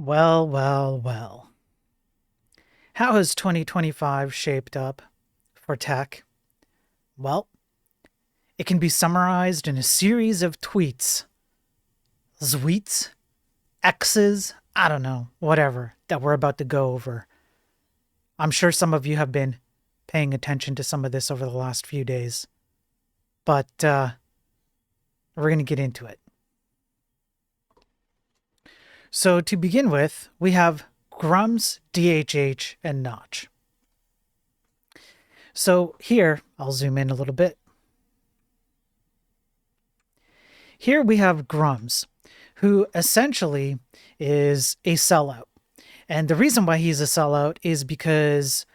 Well, well, well. How has 2025 shaped up for tech? Well, it can be summarized in a series of tweets, zweets, X's, I don't know, whatever, that we're about to go over. I'm sure some of you have been paying attention to some of this over the last few days, but we're going to get into it. So, to begin with, we have Grums, DHH, and Notch. So, here, I'll zoom in a little bit. Here we have Grums, who essentially is a sellout. And the reason why he's a sellout is because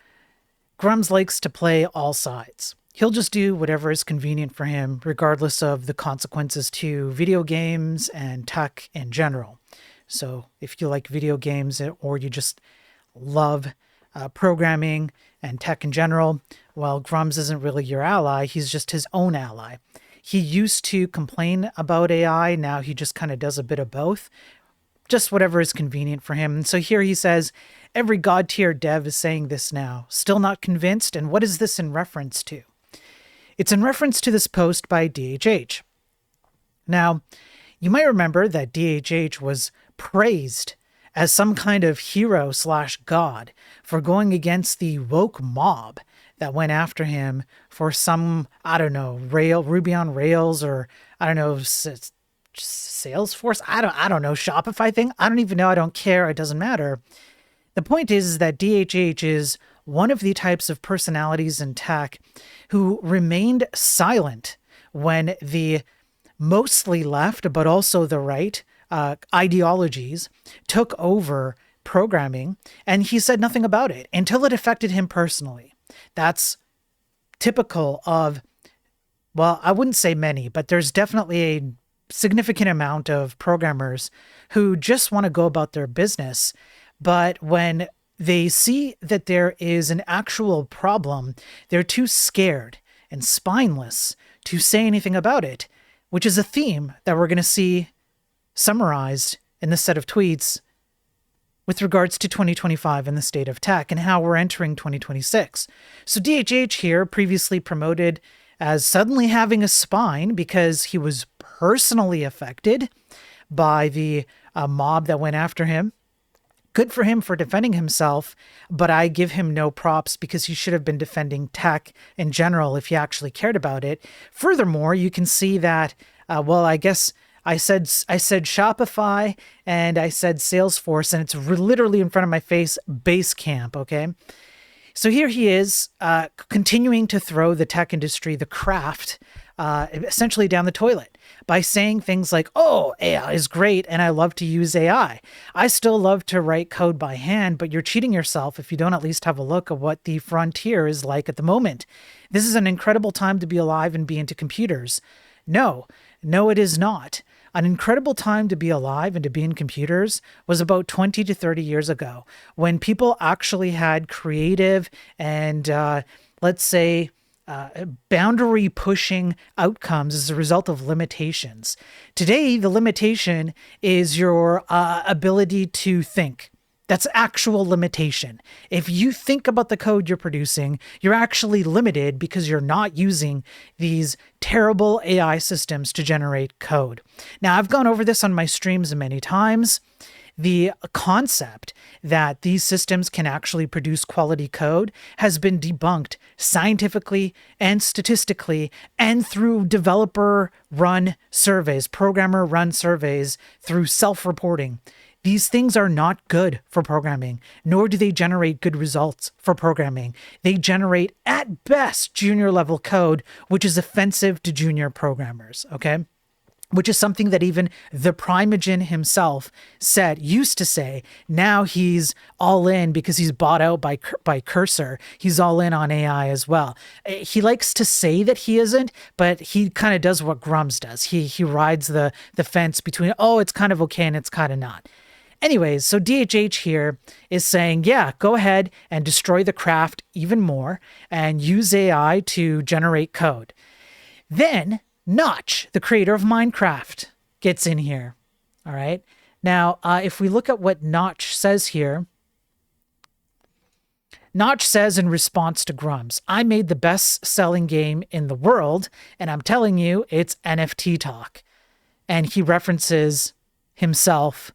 Grums likes to play all sides. He'll just do whatever is convenient for him, regardless of the consequences to video games and tech in general. So if you like video games or you just love programming and tech in general, well, Grums isn't really your ally. He's just his own ally. He used to complain about AI. Now he just kind of does a bit of both, just whatever is convenient for him. And so here he says, every god tier dev is saying this now. Still not convinced? And what is this in reference to? It's in reference to this post by DHH. Now, you might remember that DHH was praised as some kind of hero / god for going against the woke mob that went after him for some, I don't know, Ruby on Rails, or I don't know, Salesforce, I don't know, Shopify thing. I don't even know. I don't care. It doesn't matter. The point is that DHH is one of the types of personalities in tech who remained silent when the mostly left, but also the right ideologies took over programming, and he said nothing about it until it affected him personally. That's typical of, well, I wouldn't say many, but there's definitely a significant amount of programmers who just want to go about their business. But when they see that there is an actual problem, they're too scared and spineless to say anything about it, which is a theme that we're going to see summarized in this set of tweets with regards to 2025 and the state of tech and how we're entering 2026. So DHH here, previously promoted as suddenly having a spine because he was personally affected by the mob that went after him. Good for him for defending himself, but I give him no props because he should have been defending tech in general if he actually cared about it. Furthermore, you can see that, I guess I said Shopify and I said Salesforce, and it's literally in front of my face, Basecamp, okay? So here he is continuing to throw the tech industry, the craft, essentially down the toilet by saying things like, oh, AI is great and I love to use AI. I still love to write code by hand, but you're cheating yourself if you don't at least have a look at what the frontier is like at the moment. This is an incredible time to be alive and be into computers. No, it is not. An incredible time to be alive and to be in computers was about 20 to 30 years ago, when people actually had creative and, let's say, boundary pushing outcomes as a result of limitations. Today, the limitation is your ability to think. That's actual limitation. If you think about the code you're producing, you're actually limited because you're not using these terrible AI systems to generate code. Now, I've gone over this on my streams many times. The concept that these systems can actually produce quality code has been debunked scientifically and statistically and through developer-run surveys, programmer-run surveys, through self-reporting. These things are not good for programming, nor do they generate good results for programming. They generate, at best, junior-level code, which is offensive to junior programmers, okay? Which is something that even the Primeagen himself used to say. Now he's all in because he's bought out by Cursor. He's all in on AI as well. He likes to say that he isn't, but he kind of does what Grums does. He rides the fence between, oh, it's kind of okay and it's kind of not. Anyways, so DHH here is saying, yeah, go ahead and destroy the craft even more and use AI to generate code. Then Notch, the creator of Minecraft, gets in here. All right. Now, if we look at what Notch says here, Notch says in response to Grumps, I made the best-selling game in the world, and I'm telling you, it's NFT talk. And he references himself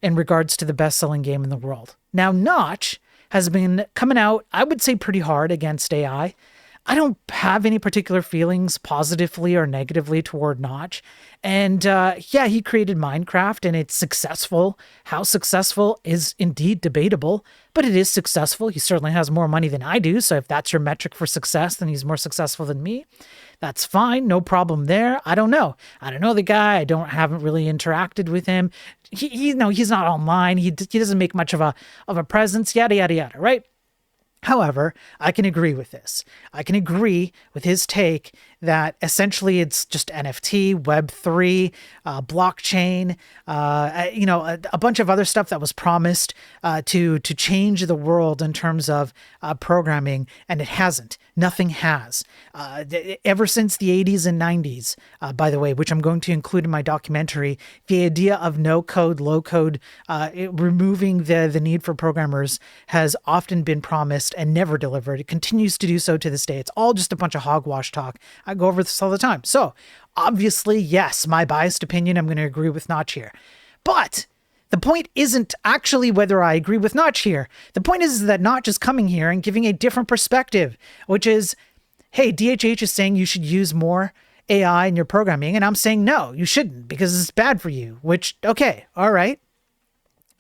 in regards to the best-selling game in the world. Now, Notch has been coming out, I would say, pretty hard against AI. I don't have any particular feelings positively or negatively toward Notch. And yeah, he created Minecraft and it's successful. How successful is indeed debatable, but it is successful. He certainly has more money than I do. So if that's your metric for success, then he's more successful than me. That's fine. No problem there. I don't know. I don't know the guy. Haven't really interacted with him. He's not online. He doesn't make much of a presence, yada, yada, yada, right? However, I can agree with this. I can agree with his take that essentially it's just NFT, Web3, blockchain, a bunch of other stuff that was promised to change the world in terms of programming, and it hasn't. Nothing has. Ever since the 80s and 90s, by the way, which I'm going to include in my documentary, the idea of no-code, low-code, removing the need for programmers has often been promised and never delivered. It continues to do so to this day. It's all just a bunch of hogwash talk. I go over this all the time. So obviously, yes, my biased opinion, I'm going to agree with Notch here. But the point isn't actually whether I agree with Notch here. The point is that Notch is coming here and giving a different perspective, which is, hey, DHH is saying you should use more AI in your programming. And I'm saying, no, you shouldn't because it's bad for you, which, okay, all right.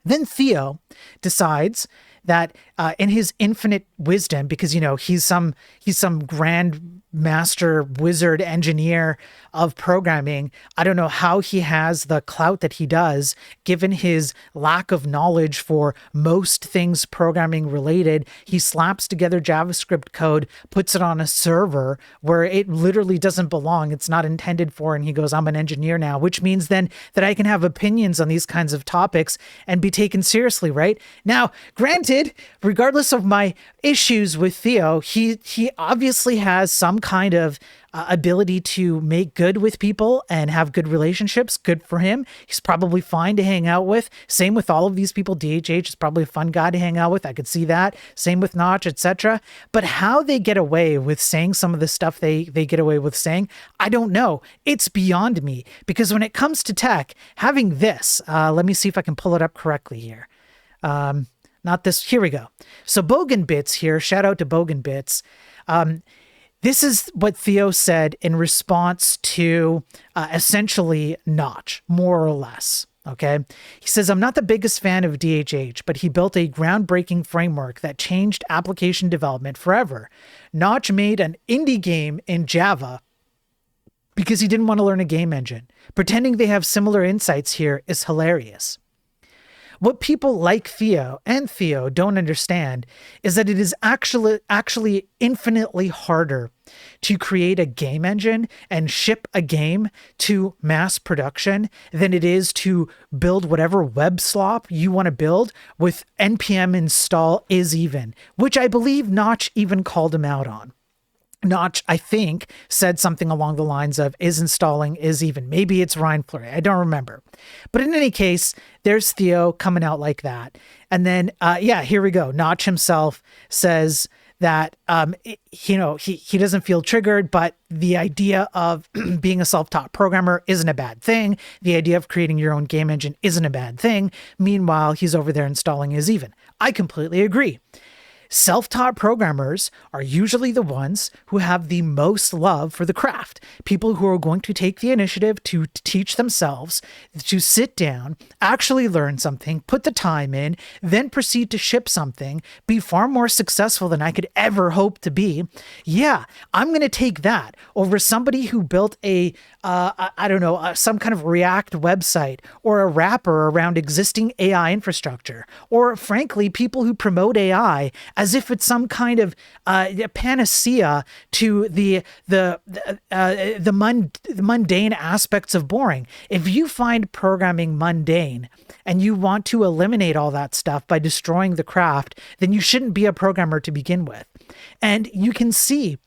Then Theo decides that in his infinite wisdom, because, he's some grand master wizard engineer of programming. I don't know how he has the clout that he does, given his lack of knowledge for most things programming related. He slaps together JavaScript code, puts it on a server where it literally doesn't belong. It's not intended for. And he goes, I'm an engineer now, which means then that I can have opinions on these kinds of topics and be taken seriously, right? Now, granted, regardless of my issues with Theo, he obviously has some kind of ability to make good with people and have good relationships. Good for him. He's probably fine to hang out with. Same with all of these people. DHH is probably a fun guy to hang out with. I could see that. Same with Notch, etc. But how they get away with saying some of the stuff they get away with saying, I don't know. It's beyond me. Because when it comes to tech, having this, let me see if I can pull it up correctly here. Not this. Here we go. So Bogan Bits here. Shout out to Bogan Bits. This is what Theo said in response to essentially Notch, more or less. Okay. He says, I'm not the biggest fan of DHH, but he built a groundbreaking framework that changed application development forever. Notch made an indie game in Java because he didn't want to learn a game engine. Pretending they have similar insights here is hilarious. What people like Theo and Theo don't understand is that it is actually infinitely harder to create a game engine and ship a game to mass production than it is to build whatever web slop you want to build with npm install is even, which I believe Notch even called him out on. Notch, I think, said something along the lines of is installing is even. Maybe it's Ryan Fleury. I don't remember. But in any case, there's Theo coming out like that. And then, here we go. Notch himself says that, he doesn't feel triggered, but the idea of being a self-taught programmer isn't a bad thing. The idea of creating your own game engine isn't a bad thing. Meanwhile, he's over there installing is even. I completely agree. Self-taught programmers are usually the ones who have the most love for the craft. People who are going to take the initiative to teach themselves, to sit down, actually learn something, put the time in, then proceed to ship something, be far more successful than I could ever hope to be. Yeah, I'm going to take that over somebody who built some kind of React website or a wrapper around existing AI infrastructure, or frankly, people who promote AI as if it's some kind of panacea to the mundane aspects of boring. If you find programming mundane and you want to eliminate all that stuff by destroying the craft, then you shouldn't be a programmer to begin with. And you can see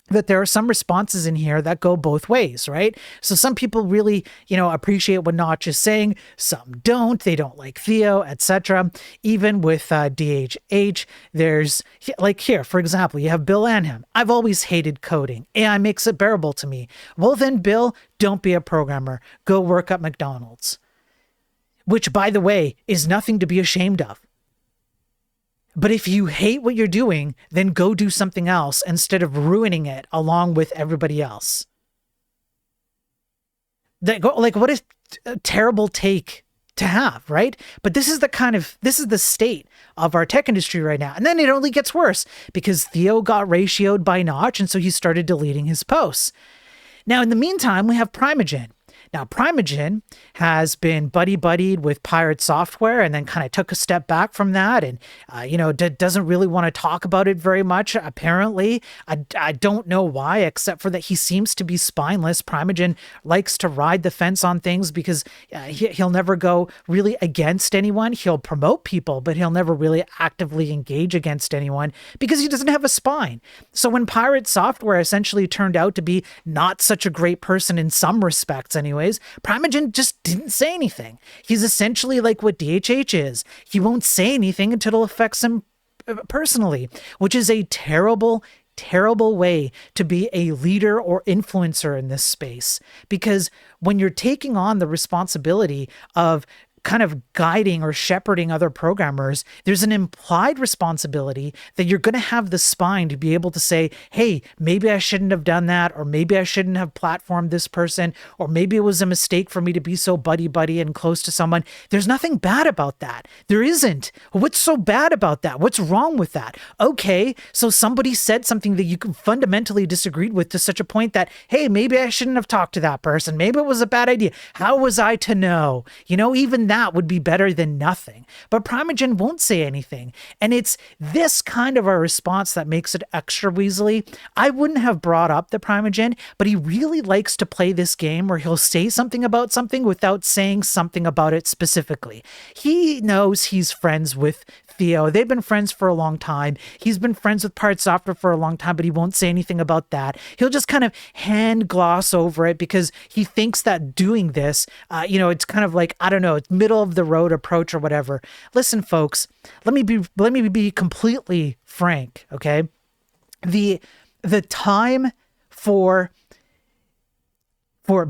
that there are some responses in here that go both ways, right? So some people really, appreciate what Notch is saying. Some don't. They don't like Theo, etc. Even with DHH, there's like here, for example, you have Bill Anham. I've always hated coding. AI makes it bearable to me. Well, then, Bill, don't be a programmer. Go work at McDonald's. Which, by the way, is nothing to be ashamed of. But if you hate what you're doing, then go do something else instead of ruining it along with everybody else. What a terrible take to have, right? But this is the state of our tech industry right now. And then it only gets worse because Theo got ratioed by Notch, and so he started deleting his posts. Now, in the meantime, we have Primeagen. Now, Primeagen has been buddy-buddied with Pirate Software and then kind of took a step back from that and, doesn't really want to talk about it very much, apparently. I don't know why, except for that he seems to be spineless. Primeagen likes to ride the fence on things because he'll never go really against anyone. He'll promote people, but he'll never really actively engage against anyone because he doesn't have a spine. So when Pirate Software essentially turned out to be not such a great person in some respects anyways, Primeagen just didn't say anything. He's essentially like what DHH is. He won't say anything until it affects him personally, which is a terrible way to be a leader or influencer in this space. Because when you're taking on the responsibility of kind of guiding or shepherding other programmers, there's an implied responsibility that you're going to have the spine to be able to say, hey, maybe I shouldn't have done that, or maybe I shouldn't have platformed this person, or maybe it was a mistake for me to be so buddy-buddy and close to someone. There's nothing bad about that. There isn't. What's so bad about that? What's wrong with that? Okay, so somebody said something that you fundamentally disagreed with to such a point that, hey, maybe I shouldn't have talked to that person. Maybe it was a bad idea. How was I to know? Even that would be better than nothing. But Primeagen won't say anything. And it's this kind of a response that makes it extra weaselly. I wouldn't have brought up the Primeagen, but he really likes to play this game where he'll say something about something without saying something about it specifically. He knows he's friends with Theo. They've been friends for a long time. He's been friends with Pirate Software for a long time, but he won't say anything about that. He'll just kind of hand gloss over it because he thinks that doing this, it's kind of like, I don't know, it's middle of the road approach or whatever. Listen, folks, let me be completely frank, okay? The time for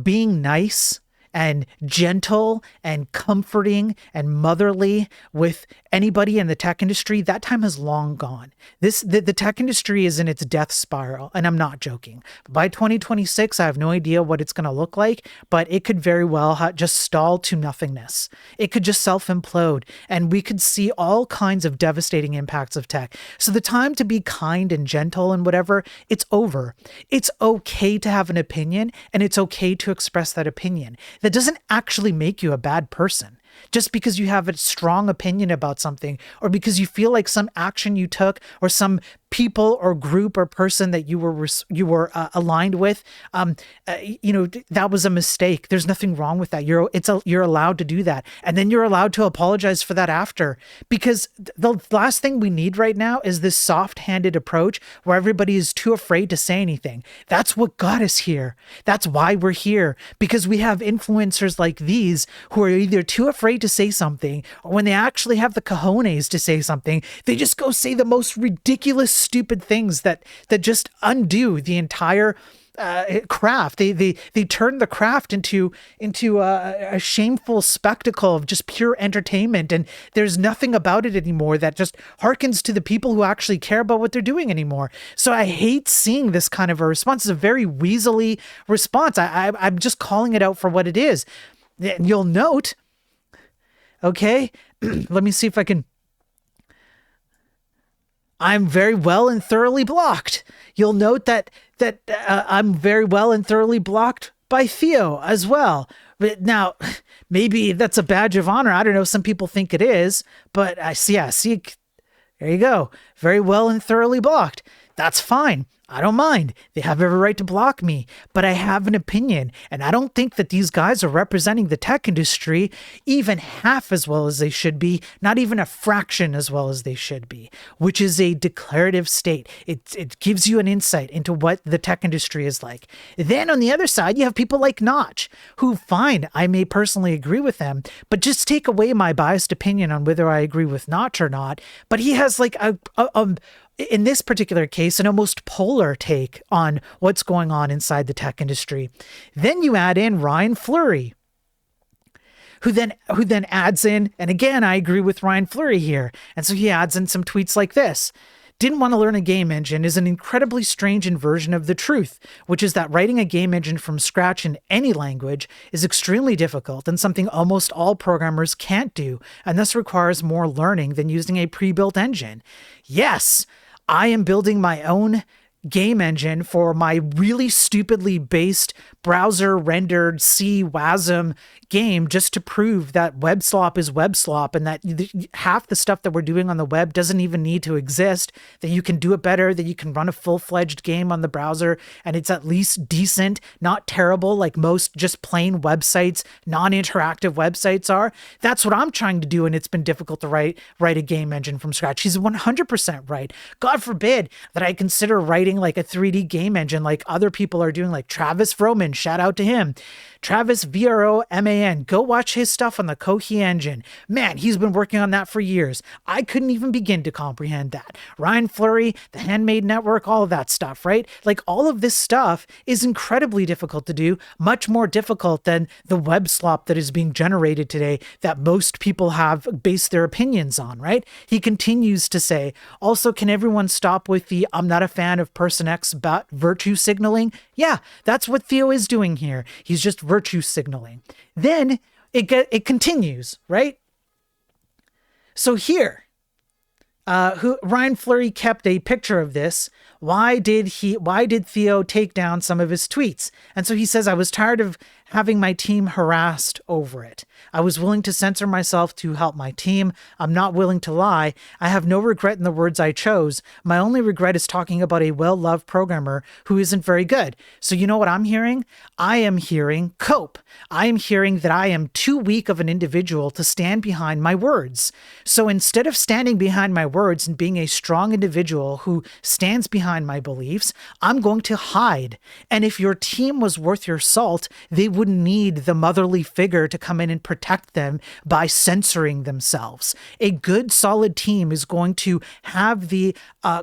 being nice and gentle and comforting and motherly with anybody in the tech industry, that time has long gone. The tech industry is in its death spiral, and I'm not joking. By 2026, I have no idea what it's going to look like, but it could very well just stall to nothingness. It could just self-implode, and we could see all kinds of devastating impacts of tech. So the time to be kind and gentle and whatever, it's over. It's okay to have an opinion, and it's okay to express that opinion. That doesn't actually make you a bad person. Just because you have a strong opinion about something, or because you feel like some action you took, or some people or group or person that you were aligned with, that was a mistake. There's nothing wrong with that. You're allowed to do that, and then you're allowed to apologize for that after. Because the last thing we need right now is this soft-handed approach where everybody is too afraid to say anything. That's what got us here. That's why we're here, because we have influencers like these who are either too afraid to say something, or when they actually have the cojones to say something, they just go say the most ridiculous, stupid things that just undo the entire craft. They turn the craft into a shameful spectacle of just pure entertainment, and there's nothing about it anymore that just harkens to the people who actually care about what they're doing anymore. So I hate seeing this kind of a response. It's a very weaselly response. I'm just calling it out for what it is. And you'll note, okay, let me see if I can. I'm very well and thoroughly blocked. You'll note that I'm very well and thoroughly blocked by Theo as well. But now, maybe that's a badge of honor. I don't know. Some people think it is, but I see. There you go. Very well and thoroughly blocked. That's fine. I don't mind. They have every right to block me, but I have an opinion. And I don't think that these guys are representing the tech industry even half as well as they should be, not even a fraction as well as they should be, which is a declarative state. It gives you an insight into what the tech industry is like. Then on the other side, you have people like Notch, who, fine, I may personally agree with them, but just take away my biased opinion on whether I agree with Notch or not. But he has like in this particular case, an almost polar take on what's going on inside the tech industry. Then you add in Ryan Fleury, who then adds in, and again, I agree with Ryan Fleury here. And so he adds in some tweets like this. Didn't want to learn a game engine is an incredibly strange inversion of the truth, which is that writing a game engine from scratch in any language is extremely difficult and something almost all programmers can't do, and thus requires more learning than using a pre-built engine. Yes, I am building my own game engine for my really stupidly based browser rendered C WASM game just to prove that web slop is web slop and that half the stuff that we're doing on the web doesn't even need to exist, that you can do it better, that you can run a full-fledged game on the browser and it's at least decent, not terrible like most just plain websites, non-interactive websites are. That's what I'm trying to do, and it's been difficult to write a game engine from scratch. He's 100% right. God forbid that I consider writing like a 3D game engine like other people are doing, like Travis Vroman, shout out to him. Travis VROMAN, go watch his stuff on the Kohi engine. Man, he's been working on that for years. I couldn't even begin to comprehend that. Ryan Fleury, the Handmade Network, all of that stuff, right? Like all of this stuff is incredibly difficult to do, much more difficult than the web slop that is being generated today that most people have based their opinions on, right? He continues to say, also, can everyone stop with the I'm not a fan of Person X but virtue signaling? Yeah, that's what Theo is doing here. He's just virtue signaling. Then it continues, right? So here, Ryan Fleury kept a picture of this. Why did Theo take down some of his tweets? And so he says, I was tired of having my team harassed over it. I was willing to censor myself to help my team. I'm not willing to lie. I have no regret in the words I chose. My only regret is talking about a well-loved programmer who isn't very good. So you know what I'm hearing? I am hearing cope. I am hearing that I am too weak of an individual to stand behind my words. So instead of standing behind my words and being a strong individual who stands behind my beliefs, I'm going to hide. And if your team was worth your salt, they wouldn't need the motherly figure to come in and protect them by censoring themselves. A good, solid team is going to have the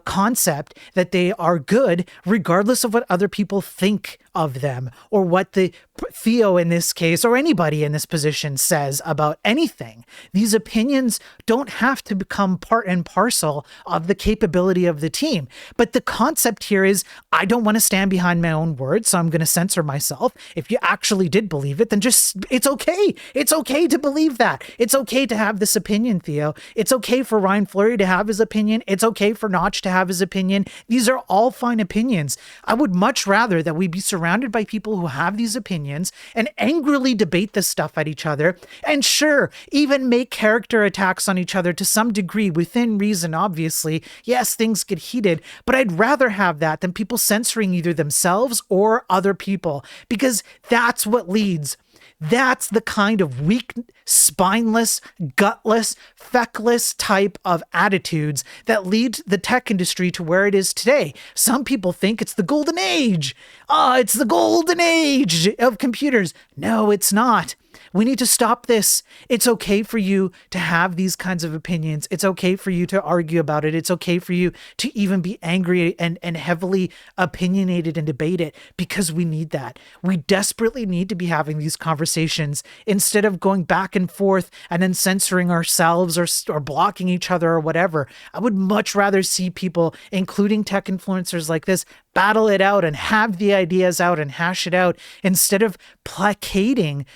concept that they are good regardless of what other people think of them or what the Theo in this case or anybody in this position says about anything. These opinions don't have to become part and parcel of the capability of the team. But the concept here is I don't want to stand behind my own words, so I'm going to censor myself. If you actually did believe it, then just it's okay. It's okay to believe that. It's okay to have this opinion, Theo. It's okay for Ryan Fleury to have his opinion. It's okay for Notch to have his opinion. These are all fine opinions. I would much rather that we be surrounded by people who have these opinions and angrily debate this stuff at each other, and sure, even make character attacks on each other to some degree within reason, obviously. Yes, things get heated, but I'd rather have that than people censoring either themselves or other people, because that's what leads. That's the kind of weak, spineless, gutless, feckless type of attitudes that lead the tech industry to where it is today. Some people think it's the golden age. It's the golden age of computers. No, it's not. We need to stop this. It's okay for you to have these kinds of opinions. It's okay for you to argue about it. It's okay for you to even be angry and heavily opinionated and debate it, because we need that. We desperately need to be having these conversations instead of going back and forth and then censoring ourselves or blocking each other or whatever. I would much rather see people, including tech influencers like this, battle it out and have the ideas out and hash it out instead of placating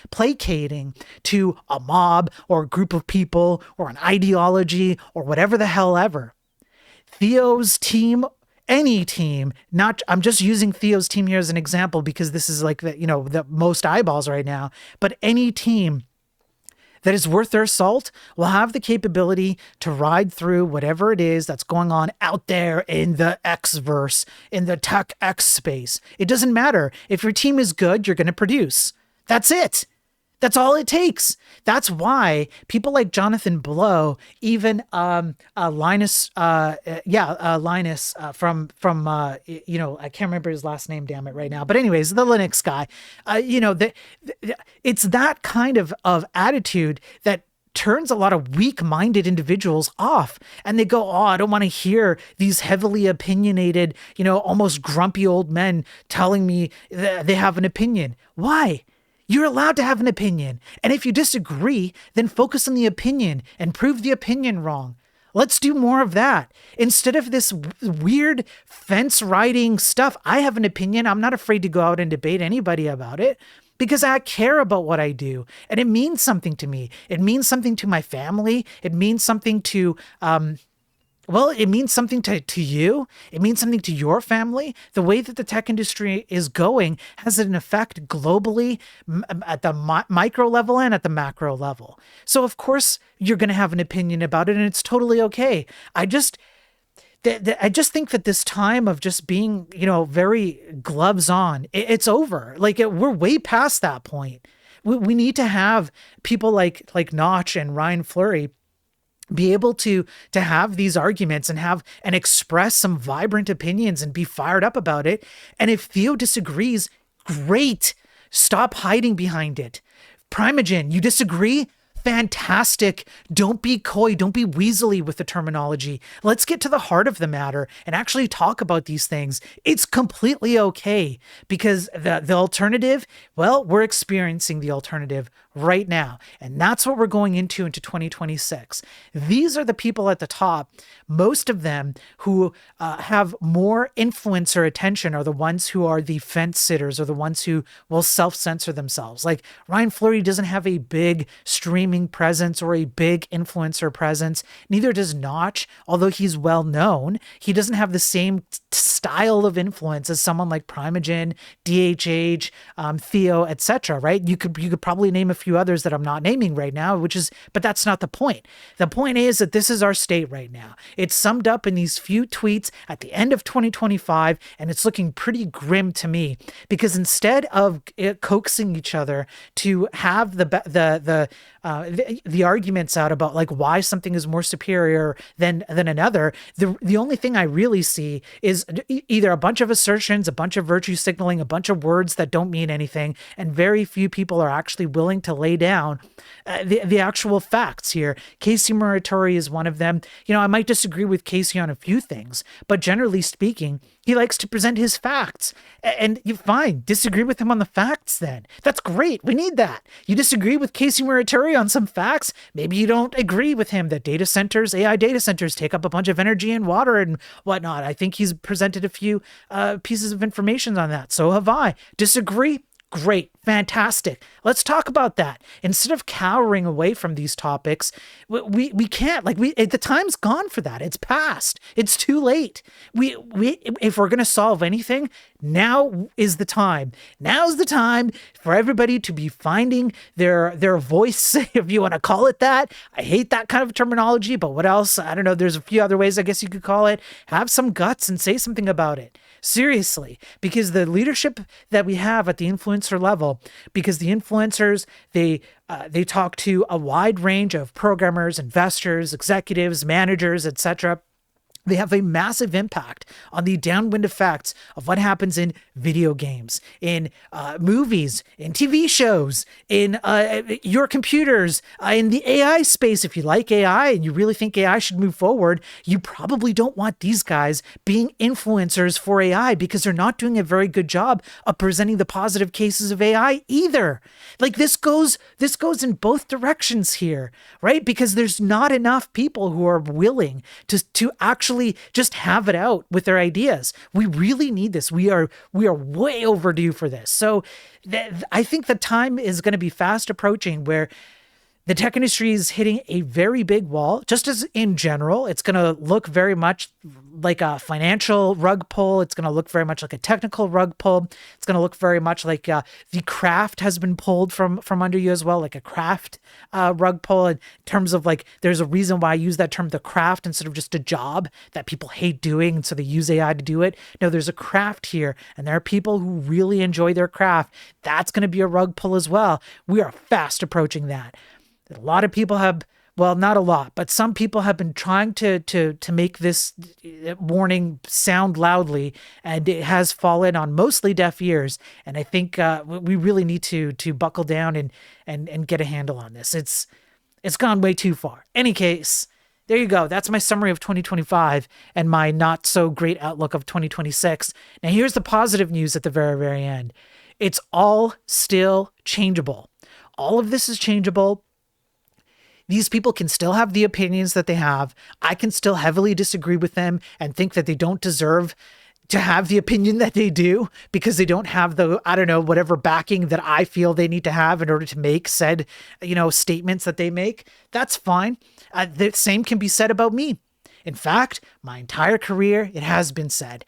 to a mob or a group of people or an ideology or whatever the hell ever. Theo's team, any team, I'm just using Theo's team here as an example because this is like the most eyeballs right now, but any team that is worth their salt will have the capability to ride through whatever it is that's going on out there in the X-verse, in the tech X space. It doesn't matter. If your team is good, you're going to produce. That's it. That's all it takes. That's why people like Jonathan Blow, even Linus, Linus I can't remember his last name, damn it, right now. But anyways, the Linux guy, it's that kind of attitude that turns a lot of weak-minded individuals off, and they go, oh, I don't want to hear these heavily opinionated, almost grumpy old men telling me that they have an opinion. Why? You're allowed to have an opinion. And if you disagree, then focus on the opinion and prove the opinion wrong. Let's do more of that. Instead of this weird fence riding stuff, I have an opinion. I'm not afraid to go out and debate anybody about it because I care about what I do. And it means something to me. It means something to my family. It means something to, it means something to you. It means something to your family. The way that the tech industry is going has an effect globally at the micro level and at the macro level. So, of course, you're going to have an opinion about it, and it's totally okay. I just think that this time of just being, very gloves on, it's over. We're way past that point. We need to have people like Notch and Ryan Fleury be able to have these arguments and express some vibrant opinions and be fired up about it. And if Theo disagrees, great. Stop hiding behind it. Primeagen, you disagree? Fantastic. Don't be coy. Don't be weaselly with the terminology. Let's get to the heart of the matter and actually talk about these things. It's completely okay because the alternative, we're experiencing the alternative right now. And that's what we're going into 2026. These are the people at the top. Most of them who have more influencer attention are the ones who are the fence sitters, or the ones who will self-censor themselves. Like Ryan Fleury doesn't have a big streaming presence or a big influencer presence. Neither does Notch, although he's well known. He doesn't have the same style of influence as someone like Primeagen, DHH, Theo, etc. Right? You could probably name a few others that I'm not naming right now, but that's not the point. The point is that this is our state right now. It's summed up in these few tweets at the end of 2025, and it's looking pretty grim to me because instead of coaxing each other to have the arguments out about like why something is more superior than another, the only thing I really see is either a bunch of assertions, a bunch of virtue signaling, a bunch of words that don't mean anything, and very few people are actually willing to lay down the actual facts here. Casey Muratori is one of them. I might disagree with Casey on a few things, but generally speaking, he likes to present his facts. And you fine, disagree with him on the facts then. That's great. We need that. You disagree with Casey Muratori on some facts. Maybe you don't agree with him that AI data centers take up a bunch of energy and water and whatnot. I think he's presented a few pieces of information on that. So have I. Disagree? Great. Fantastic. Let's talk about that. Instead of cowering away from these topics, we can't, the time's gone for that. It's past. It's too late. If we're going to solve anything, now is the time. Now's the time for everybody to be finding their voice, if you want to call it that. I hate that kind of terminology, but what else? I don't know. There's a few other ways I guess you could call it. Have some guts and say something about it. Seriously, because the leadership that we have at the influencer level, because the influencers, they talk to a wide range of programmers, investors, executives, managers, etc. They have a massive impact on the downwind effects of what happens in video games, in movies, in TV shows, in your computers, in the AI space. If you like AI and you really think AI should move forward, you probably don't want these guys being influencers for AI because they're not doing a very good job of presenting the positive cases of AI either. This goes in both directions here, right? Because there's not enough people who are willing to actually just have it out with their ideas. We really need this. We are way overdue for this. So I think the time is going to be fast approaching where The tech industry is hitting a very big wall, just as in general. It's going to look very much like a financial rug pull. It's going to look very much like a technical rug pull. It's going to look very much like the craft has been pulled from under you as well, like a craft rug pull, in terms of like, there's a reason why I use that term, the craft, instead of just a job that people hate doing. And so they use AI to do it. No, there's a craft here, and there are people who really enjoy their craft. That's going to be a rug pull as well. We are fast approaching that. A lot of people have, well, not a lot, but some people have been trying to make this warning sound loudly, and it has fallen on mostly deaf ears. And I think we really need to buckle down and get a handle on this. It's gone way too far. Any case, there you go. That's my summary of 2025 and my not so great outlook of 2026. Now here's the positive news at the very, very end. It's all still changeable. All of this is changeable. These people can still have the opinions that they have. I can still heavily disagree with them and think that they don't deserve to have the opinion that they do because they don't have the, I don't know, whatever backing that I feel they need to have in order to make said, statements that they make. That's fine. The same can be said about me. In fact, my entire career, it has been said.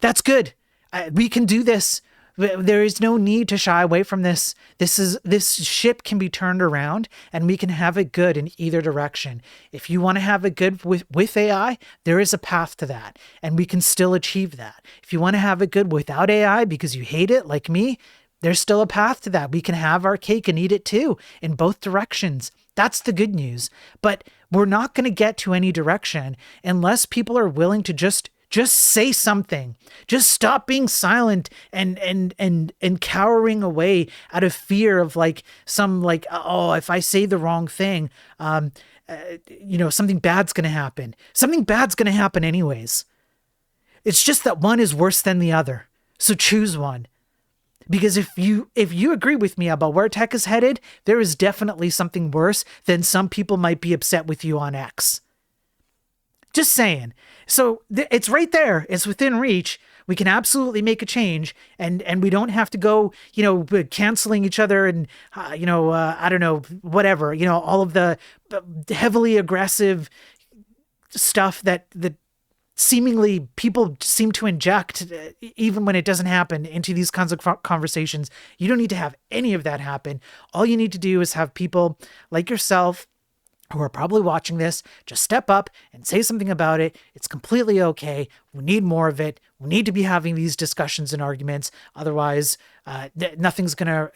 That's good. We can do this. There is no need to shy away from this. This ship can be turned around, and we can have it good in either direction. If you want to have it good with AI, there is a path to that, and we can still achieve that. If you want to have it good without AI because you hate it, like me, there's still a path to that. We can have our cake and eat it too, in both directions. That's the good news. But we're not going to get to any direction unless people are willing to just say something. Just stop being silent and cowering away out of fear of if I say the wrong thing, something bad's going to happen. Something bad's going to happen anyways. It's just that one is worse than the other. So choose one. Because if you agree with me about where tech is headed, there is definitely something worse than some people might be upset with you on X. Just saying. So it's right there. It's within reach. We can absolutely make a change, and we don't have to go, canceling each other and, I don't know, whatever, all of the heavily aggressive stuff that seemingly people seem to inject, even when it doesn't happen, into these kinds of conversations. You don't need to have any of that happen. All you need to do is have people like yourself who are probably watching this, just step up and say something about it. It's completely okay. We need more of it. We need to be having these discussions and arguments. Otherwise, nothing's gonna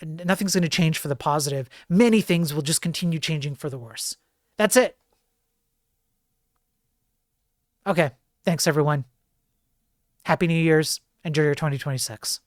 change for the positive. Many things will just continue changing for the worse. That's it. Okay. Thanks, everyone. Happy New Year's. Enjoy your 2026.